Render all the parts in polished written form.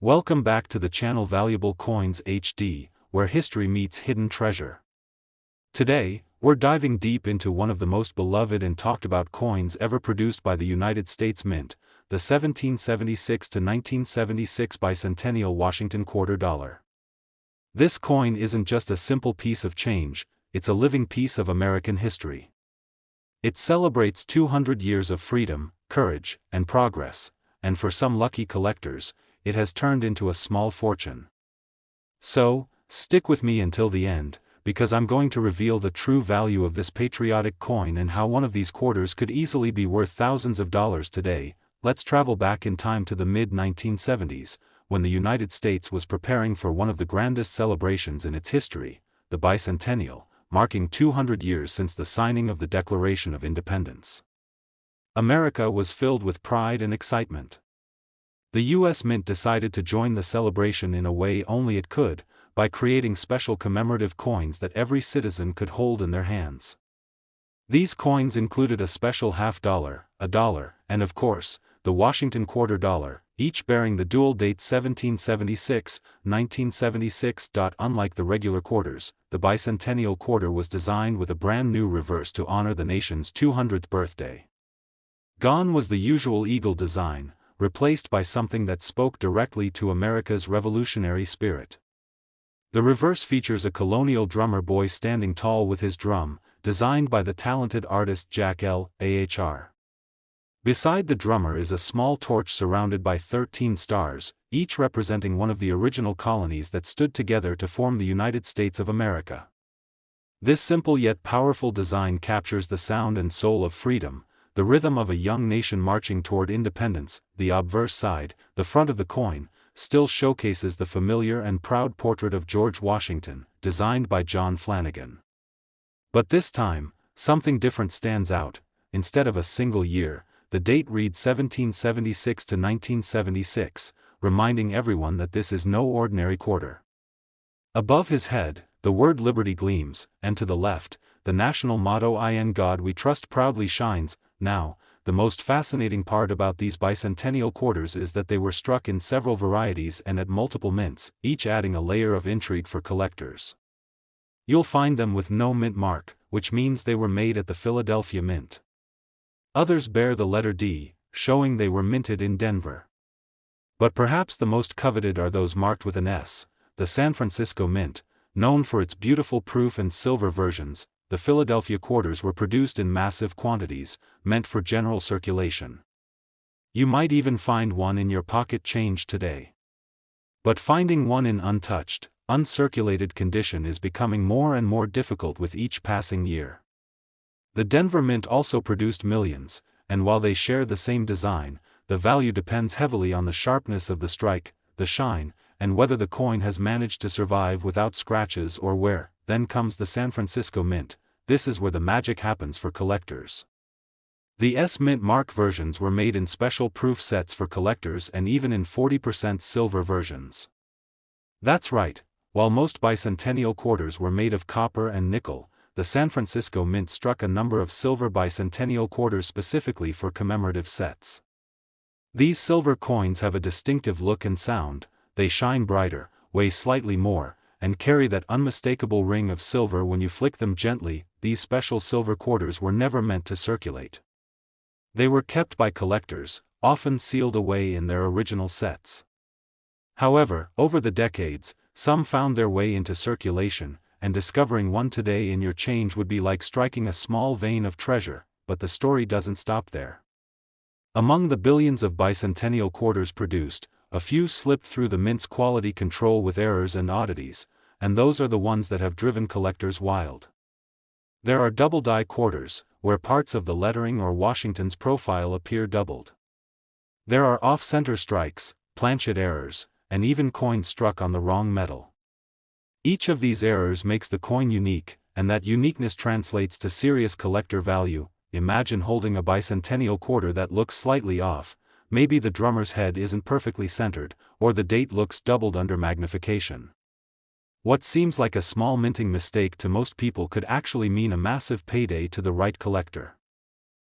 Welcome back to the channel Valuable Coins HD, where history meets hidden treasure. Today, we're diving deep into one of the most beloved and talked about coins ever produced by the United States Mint, the 1776 to 1976 bicentennial Washington quarter dollar. This coin isn't just a simple piece of change, it's a living piece of American history. It celebrates 200 years of freedom, courage, and progress, and for some lucky collectors, it has turned into a small fortune. So, stick with me until the end, because I'm going to reveal the true value of this patriotic coin and how one of these quarters could easily be worth thousands of dollars today. Let's travel back in time to the mid-1970s, when the United States was preparing for one of the grandest celebrations in its history, the bicentennial, marking 200 years since the signing of the Declaration of Independence. America was filled with pride and excitement. The U.S. Mint decided to join the celebration in a way only it could, by creating special commemorative coins that every citizen could hold in their hands. These coins included a special $50, $1, and of course, the Washington quarter dollar, each bearing the dual date 1776, 1976. Unlike the regular quarters, the bicentennial quarter was designed with a brand new reverse to honor the nation's 200th birthday. Gone was the usual eagle design, replaced by something that spoke directly to America's revolutionary spirit. The reverse features a colonial drummer boy standing tall with his drum, designed by the talented artist Jack L. Ahr. Beside the drummer is a small torch surrounded by 13 stars, each representing one of the original colonies that stood together to form the United States of America. This simple yet powerful design captures the sound and soul of freedom, the rhythm of a young nation marching toward independence. The obverse side, the front of the coin, still showcases the familiar and proud portrait of George Washington, designed by John Flanagan. But this time, something different stands out. Instead of a single year, the date reads 1776 to 1976, reminding everyone that this is no ordinary quarter. Above his head, the word Liberty gleams, and to the left, the national motto "In God We Trust" proudly shines. Now, the most fascinating part about these bicentennial quarters is that they were struck in several varieties and at multiple mints, each adding a layer of intrigue for collectors. You'll find them with no mint mark, which means they were made at the Philadelphia Mint. Others bear the letter D, showing they were minted in Denver. But perhaps the most coveted are those marked with an S, the San Francisco Mint, known for its beautiful proof and silver versions. The Philadelphia quarters were produced in massive quantities, meant for general circulation. You might even find one in your pocket change today. But finding one in untouched, uncirculated condition is becoming more and more difficult with each passing year. The Denver Mint also produced millions, and while they share the same design, the value depends heavily on the sharpness of the strike, the shine, and whether the coin has managed to survive without scratches or wear. Then comes the San Francisco Mint. This is where the magic happens for collectors. The S Mint mark versions were made in special proof sets for collectors and even in 40% silver versions. That's right, while most bicentennial quarters were made of copper and nickel, the San Francisco Mint struck a number of silver bicentennial quarters specifically for commemorative sets. These silver coins have a distinctive look and sound. They shine brighter, weigh slightly more, and carry that unmistakable ring of silver when you flick them gently. These special silver quarters were never meant to circulate. They were kept by collectors, often sealed away in their original sets. However, over the decades, some found their way into circulation, and discovering one today in your change would be like striking a small vein of treasure. But the story doesn't stop there. Among the billions of bicentennial quarters produced, a few slipped through the Mint's quality control with errors and oddities, and those are the ones that have driven collectors wild. There are double-die quarters, where parts of the lettering or Washington's profile appear doubled. There are off-center strikes, planchet errors, and even coins struck on the wrong metal. Each of these errors makes the coin unique, and that uniqueness translates to serious collector value. Imagine holding a bicentennial quarter that looks slightly off. Maybe the drummer's head isn't perfectly centered, or the date looks doubled under magnification. What seems like a small minting mistake to most people could actually mean a massive payday to the right collector.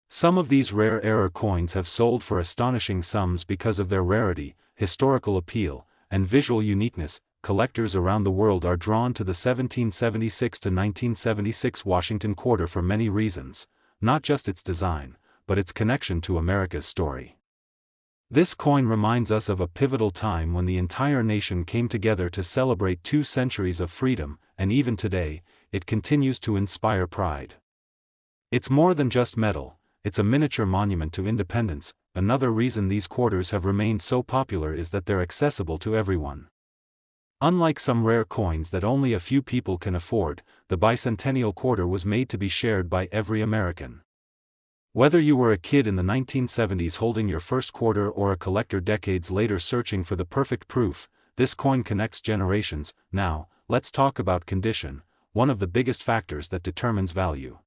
Some of these rare error coins have sold for astonishing sums because of their rarity, historical appeal, and visual uniqueness, collectors around the world are drawn to the 1776 to 1976 Washington quarter for many reasons, not just its design, but its connection to America's story. This coin reminds us of a pivotal time when the entire nation came together to celebrate 2 centuries of freedom, and even today, it continues to inspire pride. It's more than just metal, it's a miniature monument to independence. Another reason these quarters have remained so popular is that they're accessible to everyone. Unlike some rare coins that only a few people can afford, the bicentennial quarter was made to be shared by every American. Whether you were a kid in the 1970s holding your first quarter or a collector decades later searching for the perfect proof, this coin connects generations. Now, let's talk about condition, one of the biggest factors that determines value.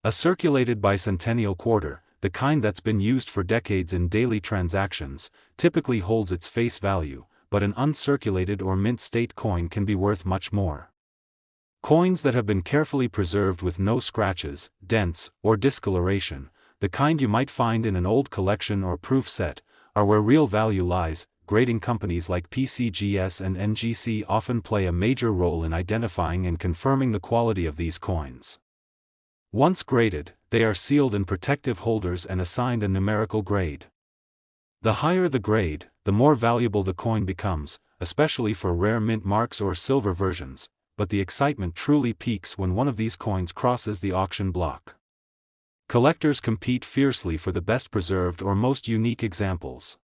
A circulated bicentennial quarter, the kind that's been used for decades in daily transactions, typically holds its face value, but an uncirculated or mint state coin can be worth much more. Coins that have been carefully preserved with no scratches, dents, or discoloration, the kind you might find in an old collection or proof set, are where real value lies. Grading companies like PCGS and NGC often play a major role in identifying and confirming the quality of these coins. Once graded, they are sealed in protective holders and assigned a numerical grade. The higher the grade, the more valuable the coin becomes, especially for rare mint marks or silver versions, but the excitement truly peaks when one of these coins crosses the auction block. Collectors compete fiercely for the best preserved or most unique examples.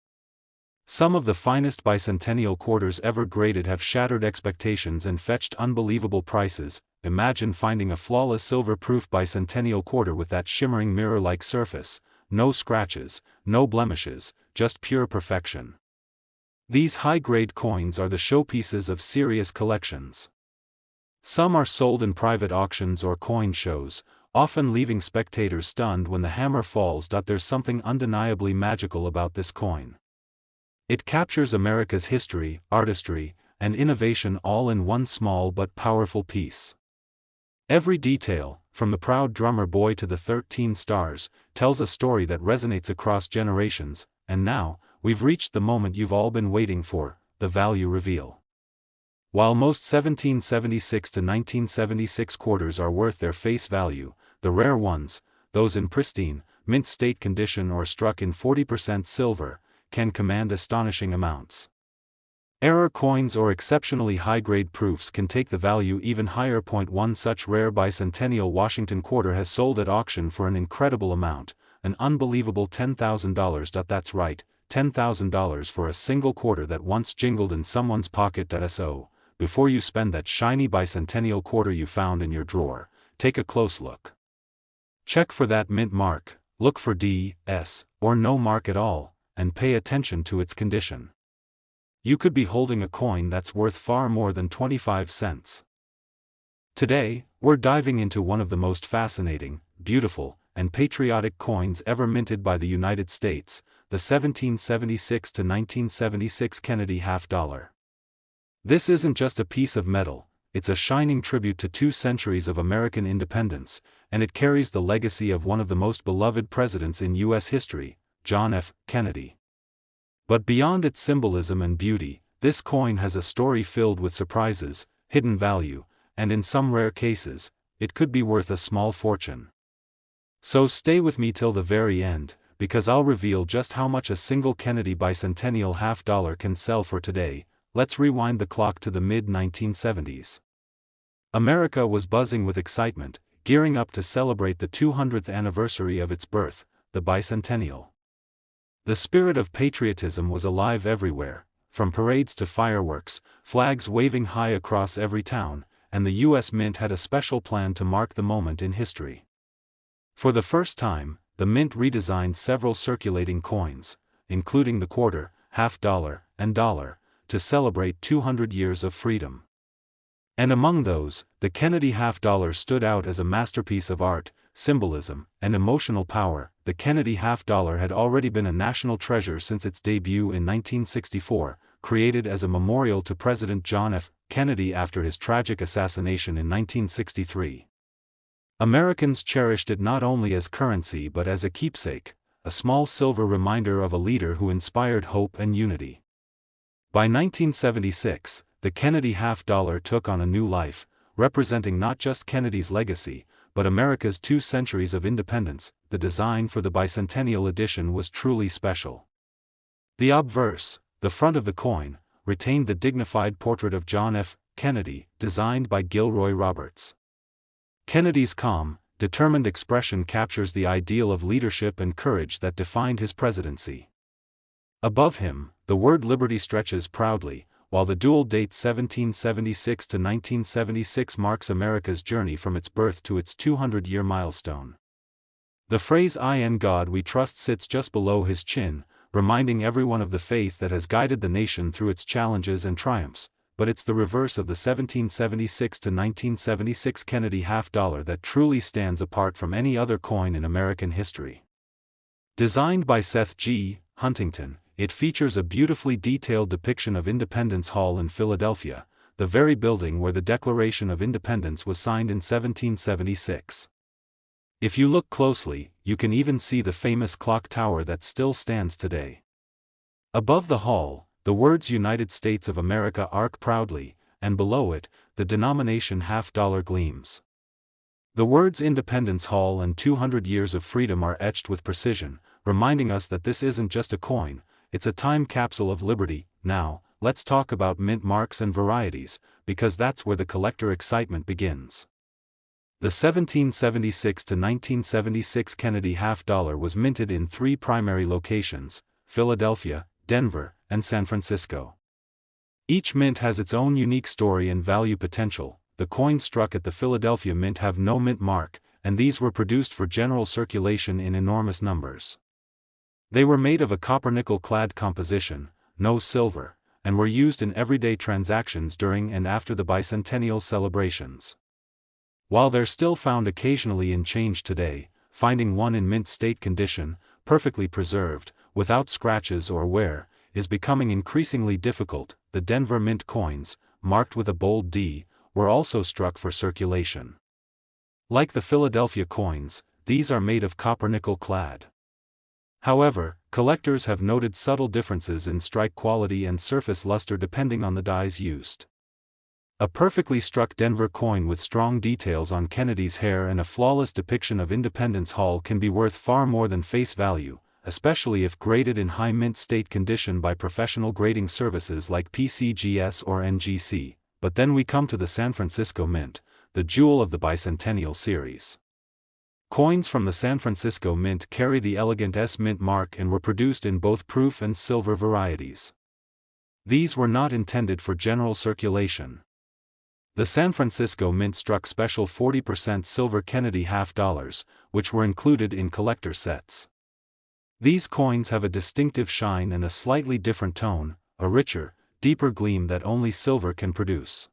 Some of the finest bicentennial quarters ever graded have shattered expectations and fetched unbelievable prices. Imagine finding a flawless silver-proof bicentennial quarter with that shimmering mirror-like surface, no scratches, no blemishes, just pure perfection. These high-grade coins are the showpieces of serious collections. Some are sold in private auctions or coin shows, often leaving spectators stunned when the hammer falls. There's something undeniably magical about this coin. It captures America's history, artistry, and innovation all in one small but powerful piece. Every detail, from the proud drummer boy to the 13 stars, tells a story that resonates across generations. And now, we've reached the moment you've all been waiting for, the value reveal. While most 1776 to 1976 quarters are worth their face value, the rare ones, those in pristine, mint state condition or struck in 40% silver, can command astonishing amounts. Error coins or exceptionally high-grade proofs can take the value even higher. One such rare bicentennial Washington quarter has sold at auction for an incredible amount, an unbelievable $10,000. That's right, $10,000 for a single quarter that once jingled in someone's pocket. So, before you spend that shiny bicentennial quarter you found in your drawer, take a close look. Check for that mint mark, look for D, S, or no mark at all, and pay attention to its condition. You could be holding a coin that's worth far more than 25 cents. Today, we're diving into one of the most fascinating, beautiful, and patriotic coins ever minted by the United States, the 1776 to 1976 Kennedy half-dollar. This isn't just a piece of metal, it's a shining tribute to 2 centuries of American independence, and it carries the legacy of one of the most beloved presidents in U.S. history, John F. Kennedy. But beyond its symbolism and beauty, this coin has a story filled with surprises, hidden value, and in some rare cases, it could be worth a small fortune. So stay with me till the very end, because I'll reveal just how much a single Kennedy bicentennial half-dollar can sell for today. Let's rewind the clock to the mid-1970s. America was buzzing with excitement, gearing up to celebrate the 200th anniversary of its birth, the bicentennial. The spirit of patriotism was alive everywhere, from parades to fireworks, flags waving high across every town, and the U.S. Mint had a special plan to mark the moment in history. For the first time, the Mint redesigned several circulating coins, including the quarter, half-dollar, and dollar, to celebrate 200 years of freedom. And among those, the Kennedy half-dollar stood out as a masterpiece of art, symbolism, and emotional power. The Kennedy half-dollar had already been a national treasure since its debut in 1964, created as a memorial to President John F. Kennedy after his tragic assassination in 1963. Americans cherished it not only as currency but as a keepsake, a small silver reminder of a leader who inspired hope and unity. By 1976, the Kennedy half-dollar took on a new life, representing not just Kennedy's legacy, but America's 2 centuries of independence. The design for the bicentennial edition was truly special. The obverse, the front of the coin, retained the dignified portrait of John F. Kennedy, designed by Gilroy Roberts. Kennedy's calm, determined expression captures the ideal of leadership and courage that defined his presidency. Above him, the word liberty stretches proudly, while the dual date 1776 to 1976 marks America's journey from its birth to its 200-year milestone. The phrase "In God We Trust" sits just below his chin, reminding everyone of the faith that has guided the nation through its challenges and triumphs, but it's the reverse of the 1776 to 1976 Kennedy half-dollar that truly stands apart from any other coin in American history. Designed by Seth G. Huntington, it features a beautifully detailed depiction of Independence Hall in Philadelphia, the very building where the Declaration of Independence was signed in 1776. If you look closely, you can even see the famous clock tower that still stands today. Above the hall, the words United States of America arc proudly, and below it, the denomination half-dollar gleams. The words Independence Hall and 200 Years of Freedom are etched with precision, reminding us that this isn't just a coin, it's a time capsule of liberty. Now, let's talk about mint marks and varieties, because that's where the collector excitement begins. The 1776 to 1976 Kennedy half-dollar was minted in 3 primary locations: Philadelphia, Denver, and San Francisco. Each mint has its own unique story and value potential. The coins struck at the Philadelphia Mint have no mint mark, and these were produced for general circulation in enormous numbers. They were made of a copper-nickel-clad composition, no silver, and were used in everyday transactions during and after the bicentennial celebrations. While they're still found occasionally in change today, finding one in mint state condition, perfectly preserved, without scratches or wear, is becoming increasingly difficult. The Denver Mint coins, marked with a bold D, were also struck for circulation. Like the Philadelphia coins, these are made of copper-nickel clad. However, collectors have noted subtle differences in strike quality and surface luster depending on the dies used. A perfectly struck Denver coin with strong details on Kennedy's hair and a flawless depiction of Independence Hall can be worth far more than face value, especially if graded in high mint state condition by professional grading services like PCGS or NGC. But then we come to the San Francisco Mint, the jewel of the bicentennial series. Coins from the San Francisco Mint carry the elegant S mint mark and were produced in both proof and silver varieties. These were not intended for general circulation. The San Francisco Mint struck special 40% silver Kennedy half-dollars, which were included in collector sets. These coins have a distinctive shine and a slightly different tone, a richer, deeper gleam that only silver can produce.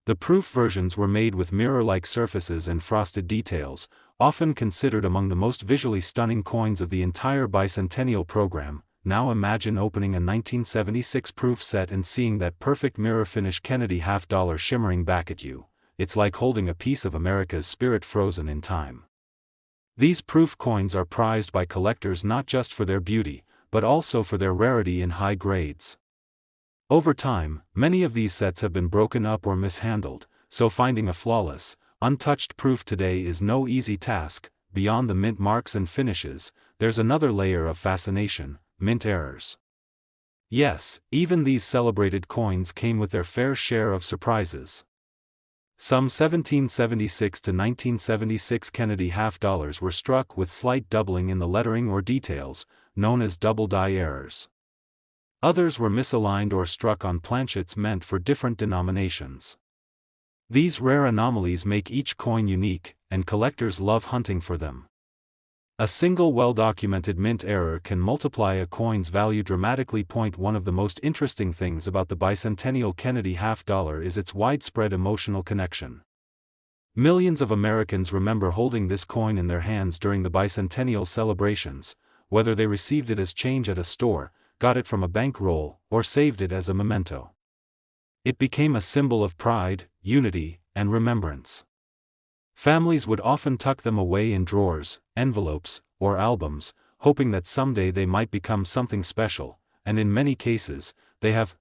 The proof versions were made with mirror-like surfaces and frosted details, often considered among the most visually stunning coins of the entire bicentennial program. Now imagine opening a 1976 proof set and seeing that perfect mirror-finish Kennedy half-dollar shimmering back at you. It's like holding a piece of America's spirit frozen in time. These proof coins are prized by collectors not just for their beauty, but also for their rarity in high grades. Over time, many of these sets have been broken up or mishandled, so finding a flawless, untouched proof today is no easy task. Beyond the mint marks and finishes, there's another layer of fascination: mint errors. Yes, even these celebrated coins came with their fair share of surprises. Some 1776 to 1976 Kennedy half-dollars were struck with slight doubling in the lettering or details, known as double die errors. Others were misaligned or struck on planchets meant for different denominations. These rare anomalies make each coin unique, and collectors love hunting for them. A single well-documented mint error can multiply a coin's value dramatically. One of the most interesting things about the bicentennial Kennedy half-dollar is its widespread emotional connection. Millions of Americans remember holding this coin in their hands during the bicentennial celebrations, whether they received it as change at a store, got it from a bankroll, or saved it as a memento. It became a symbol of pride, unity, and remembrance. Families would often tuck them away in drawers, envelopes, or albums, hoping that someday they might become something special, and in many cases,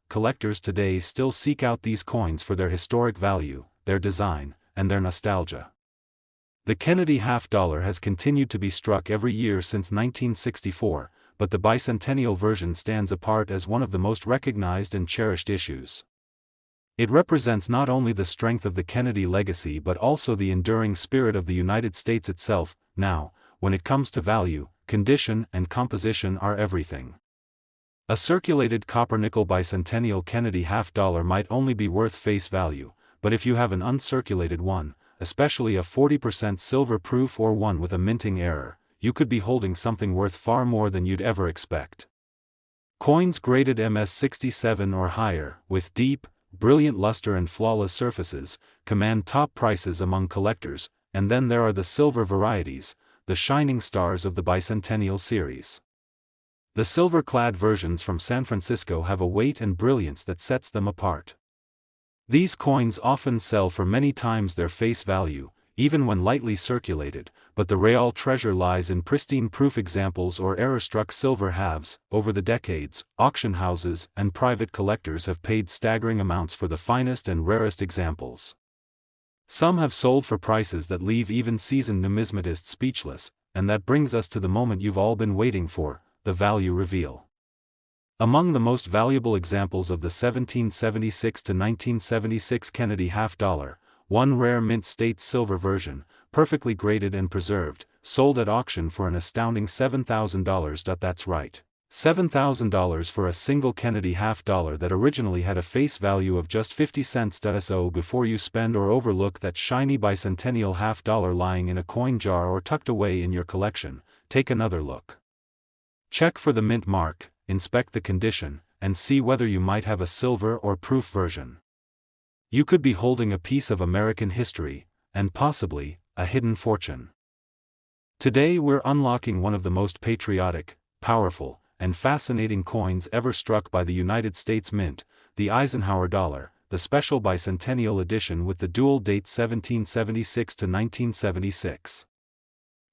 collectors today still seek out these coins for their historic value, their design, and their nostalgia. The Kennedy half-dollar has continued to be struck every year since 1964, but the bicentennial version stands apart as one of the most recognized and cherished issues. It represents not only the strength of the Kennedy legacy but also the enduring spirit of the United States itself. Now, when it comes to value, condition and composition are everything. A circulated copper-nickel bicentennial Kennedy half-dollar might only be worth face value, but if you have an uncirculated one, especially a 40% silver proof or one with a minting error, you could be holding something worth far more than you'd ever expect. Coins graded MS67 or higher, with deep, brilliant luster and flawless surfaces, command top prices among collectors, and then there are the silver varieties, the shining stars of the bicentennial series. The silver-clad versions from San Francisco have a weight and brilliance that sets them apart. These coins often sell for many times their face value, even when lightly circulated, but the real treasure lies in pristine proof examples or error-struck silver halves. Over the decades, auction houses and private collectors have paid staggering amounts for the finest and rarest examples. Some have sold for prices that leave even seasoned numismatists speechless, and that brings us to the moment you've all been waiting for, the value reveal. Among the most valuable examples of the 1776 to 1976 Kennedy half-dollar, one rare mint state silver version, perfectly graded and preserved, sold at auction for an astounding $7,000. That's right, $7,000 for a single Kennedy half-dollar that originally had a face value of just 50 cents. So before you spend or overlook that shiny bicentennial half-dollar lying in a coin jar or tucked away in your collection, take another look. Check for the mint mark, inspect the condition, and see whether you might have a silver or proof version. You could be holding a piece of American history, and possibly, a hidden fortune. Today we're unlocking one of the most patriotic, powerful, and fascinating coins ever struck by the United States Mint, the Eisenhower dollar, the special bicentennial edition with the dual date 1776 to 1976.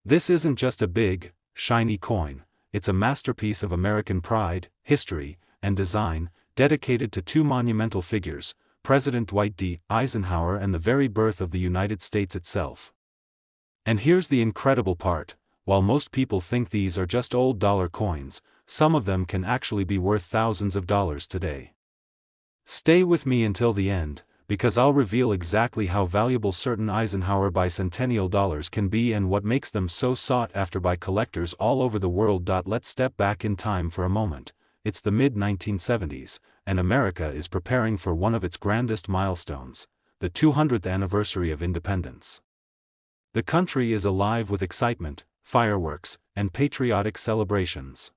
This isn't just a big, shiny coin. It's a masterpiece of American pride, history, and design, dedicated to two monumental figures, President Dwight D. Eisenhower and the very birth of the United States itself. And here's the incredible part: while most people think these are just old dollar coins, some of them can actually be worth thousands of dollars today. Stay with me until the end, because I'll reveal exactly how valuable certain Eisenhower bicentennial dollars can be and what makes them so sought after by collectors all over the world. Let's step back in time for a moment. It's the mid-1970s, and America is preparing for one of its grandest milestones, the 200th anniversary of independence. The country is alive with excitement, fireworks, and patriotic celebrations.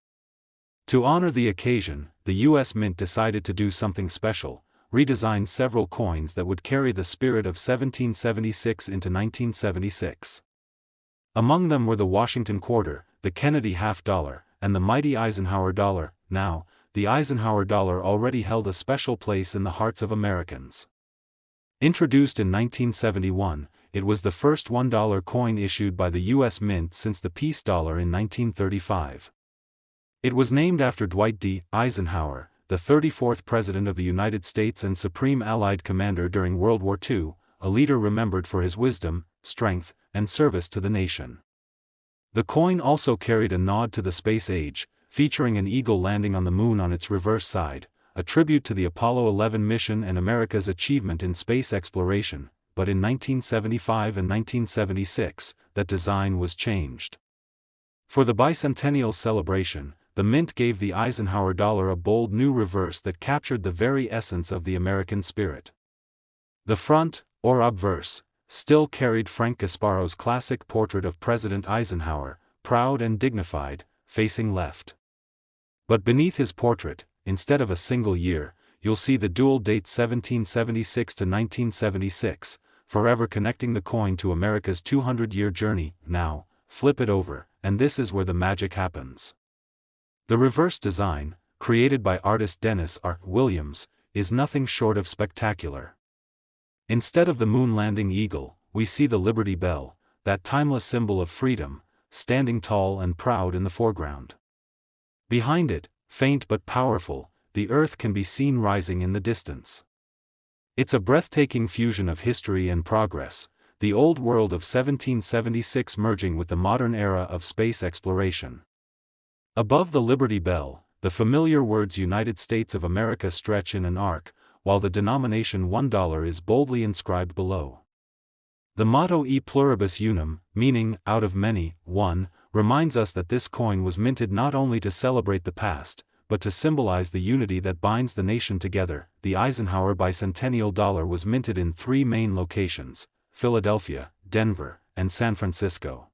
To honor the occasion, the U.S. Mint decided to do something special: redesigned several coins that would carry the spirit of 1776 into 1976. Among them were the Washington Quarter, the Kennedy half-dollar, and the mighty Eisenhower dollar. Now, the Eisenhower dollar already held a special place in the hearts of Americans. Introduced in 1971, it was the first $1 coin issued by the U.S. Mint since the peace dollar in 1935. It was named after Dwight D. Eisenhower, the 34th President of the United States and Supreme Allied Commander during World War II, a leader remembered for his wisdom, strength, and service to the nation. The coin also carried a nod to the space age, featuring an eagle landing on the moon on its reverse side, a tribute to the Apollo 11 mission and America's achievement in space exploration. But in 1975 and 1976, that design was changed. For the bicentennial celebration, the Mint gave the Eisenhower dollar a bold new reverse that captured the very essence of the American spirit. The front, or obverse, still carried Frank Gasparo's classic portrait of President Eisenhower, proud and dignified, facing left. But beneath his portrait, instead of a single year, you'll see the dual date 1776 to 1976, forever connecting the coin to America's 200-year journey. Now, flip it over, and this is where the magic happens. The reverse design, created by artist Dennis R. Williams, is nothing short of spectacular. Instead of the moon-landing eagle, we see the Liberty Bell, that timeless symbol of freedom, standing tall and proud in the foreground. Behind it, faint but powerful, the Earth can be seen rising in the distance. It's a breathtaking fusion of history and progress, the old world of 1776 merging with the modern era of space exploration. Above the Liberty Bell, the familiar words United States of America stretch in an arc, while the denomination $1 is boldly inscribed below. The motto E pluribus unum, meaning, out of many, one, reminds us that this coin was minted not only to celebrate the past, but to symbolize the unity that binds the nation together. The Eisenhower bicentennial dollar was minted in 3 main locations: Philadelphia, Denver, and San Francisco.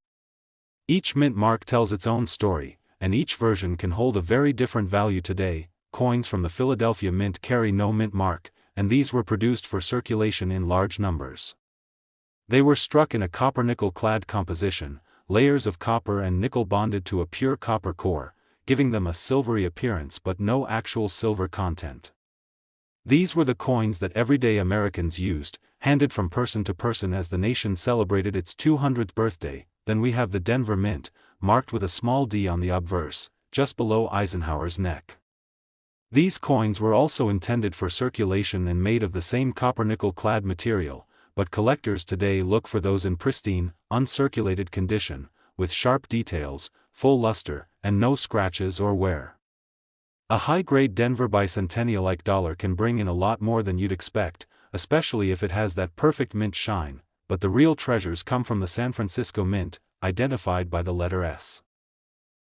Each mint mark tells its own story, and each version can hold a very different value today. Coins from the Philadelphia Mint carry no mint mark, and these were produced for circulation in large numbers. They were struck in a copper-nickel clad composition, layers of copper and nickel bonded to a pure copper core, giving them a silvery appearance but no actual silver content. These were the coins that everyday Americans used, handed from person to person as the nation celebrated its 200th birthday. Then we have the Denver Mint, marked with a small D on the obverse, just below Eisenhower's neck. These coins were also intended for circulation and made of the same copper-nickel clad material, but collectors today look for those in pristine, uncirculated condition, with sharp details, full luster, and no scratches or wear. A high-grade Denver bicentennial-like dollar can bring in a lot more than you'd expect, especially if it has that perfect mint shine, but the real treasures come from the San Francisco Mint, identified by the letter S.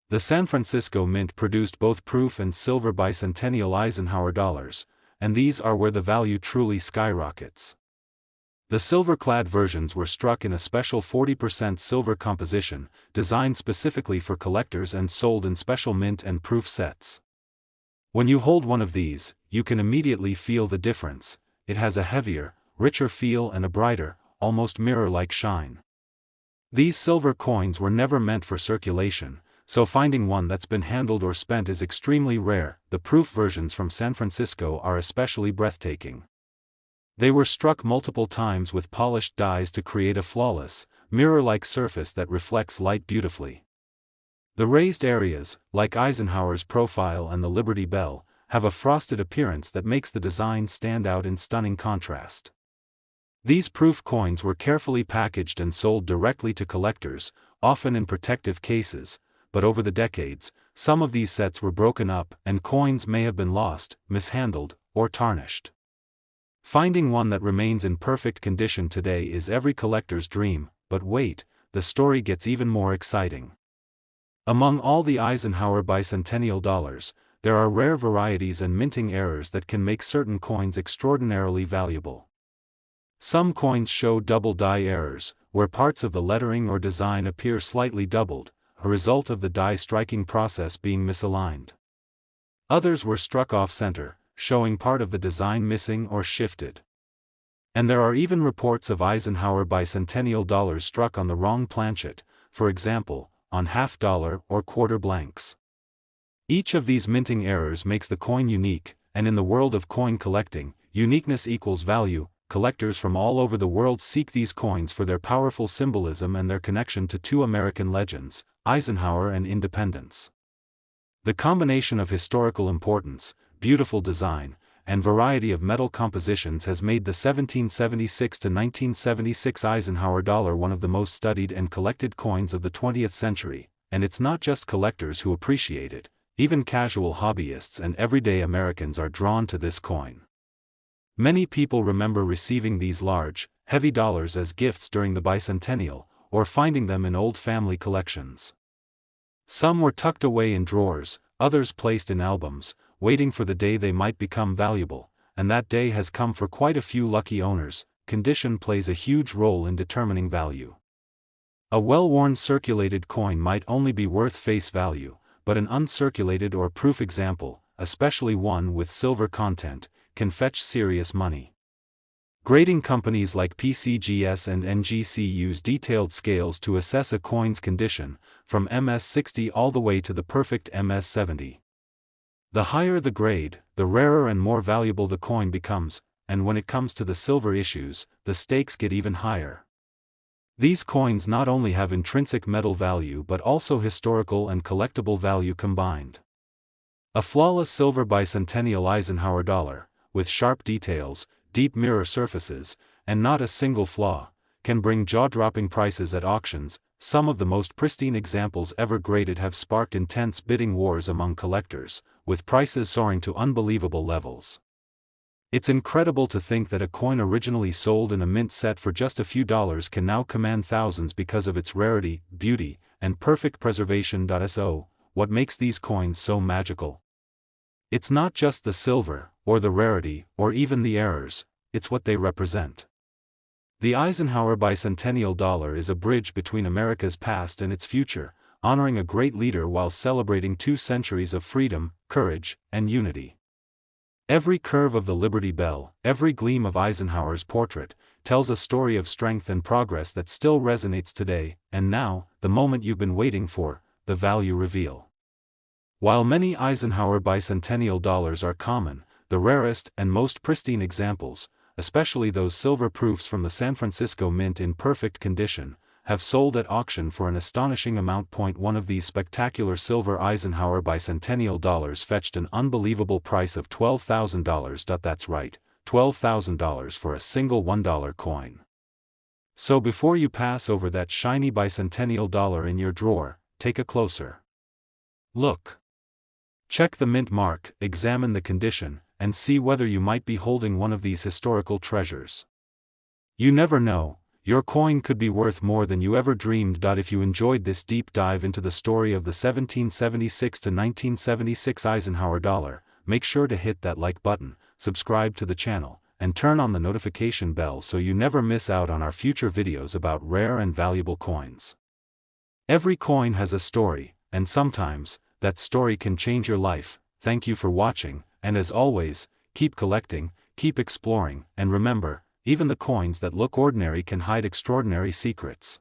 The San Francisco Mint produced both proof and silver bicentennial Eisenhower dollars, and these are where the value truly skyrockets. The silver-clad versions were struck in a special 40% silver composition, designed specifically for collectors and sold in special mint and proof sets. When you hold one of these, you can immediately feel the difference. It has a heavier, richer feel and a brighter, almost mirror-like shine. These silver coins were never meant for circulation, so finding one that's been handled or spent is extremely rare. The proof versions from San Francisco are especially breathtaking. They were struck multiple times with polished dies to create a flawless, mirror-like surface that reflects light beautifully. The raised areas, like Eisenhower's profile and the Liberty Bell, have a frosted appearance that makes the design stand out in stunning contrast. These proof coins were carefully packaged and sold directly to collectors, often in protective cases, but over the decades, some of these sets were broken up and coins may have been lost, mishandled, or tarnished. Finding one that remains in perfect condition today is every collector's dream, but wait, the story gets even more exciting. Among all the Eisenhower bicentennial dollars, there are rare varieties and minting errors that can make certain coins extraordinarily valuable. Some coins show double die errors, where parts of the lettering or design appear slightly doubled, a result of the die striking process being misaligned. Others were struck off-center, showing part of the design missing or shifted. And there are even reports of Eisenhower bicentennial dollars struck on the wrong planchet, for example, on half-dollar or quarter blanks. Each of these minting errors makes the coin unique, and in the world of coin collecting, uniqueness equals value. Collectors from all over the world seek these coins for their powerful symbolism and their connection to 2 American legends, Eisenhower and Independence. The combination of historical importance, beautiful design, and variety of metal compositions has made the 1776 to 1976 Eisenhower dollar one of the most studied and collected coins of the 20th century, and it's not just collectors who appreciate it, even casual hobbyists and everyday Americans are drawn to this coin. Many people remember receiving these large, heavy dollars as gifts during the bicentennial, or finding them in old family collections. Some were tucked away in drawers, others placed in albums, waiting for the day they might become valuable, and that day has come for quite a few lucky owners. Condition plays a huge role in determining value. A well-worn circulated coin might only be worth face value, but an uncirculated or proof example, especially one with silver content, can fetch serious money. Grading companies like PCGS and NGC use detailed scales to assess a coin's condition, from MS60 all the way to the perfect MS70. The higher the grade, the rarer and more valuable the coin becomes, and when it comes to the silver issues, the stakes get even higher. These coins not only have intrinsic metal value but also historical and collectible value combined. A flawless silver bicentennial Eisenhower dollar, with sharp details, deep mirror surfaces, and not a single flaw, can bring jaw-dropping prices at auctions. Some of the most pristine examples ever graded have sparked intense bidding wars among collectors, with prices soaring to unbelievable levels. It's incredible to think that a coin originally sold in a mint set for just a few dollars can now command thousands because of its rarity, beauty, and perfect preservation. So, what makes these coins so magical? It's not just the silver, or the rarity, or even the errors, it's what they represent. The Eisenhower Bicentennial Dollar is a bridge between America's past and its future, honoring a great leader while celebrating 2 centuries of freedom, courage, and unity. Every curve of the Liberty Bell, every gleam of Eisenhower's portrait, tells a story of strength and progress that still resonates today. And now, the moment you've been waiting for, the value reveal. While many Eisenhower bicentennial dollars are common, the rarest and most pristine examples, especially those silver proofs from the San Francisco Mint in perfect condition, have sold at auction for an astonishing amount. One of these spectacular silver Eisenhower bicentennial dollars fetched an unbelievable price of $12,000. That's right, $12,000 for a single $1 coin. So before you pass over that shiny bicentennial dollar in your drawer, take a closer look. Check the mint mark, examine the condition, and see whether you might be holding one of these historical treasures. You never know. Your coin could be worth more than you ever dreamed. If you enjoyed this deep dive into the story of the 1776 to 1976 Eisenhower dollar, make sure to hit that like button, subscribe to the channel, and turn on the notification bell so you never miss out on our future videos about rare and valuable coins. Every coin has a story, and sometimes, that story can change your life. Thank you for watching, and as always, keep collecting, keep exploring, and remember, even the coins that look ordinary can hide extraordinary secrets.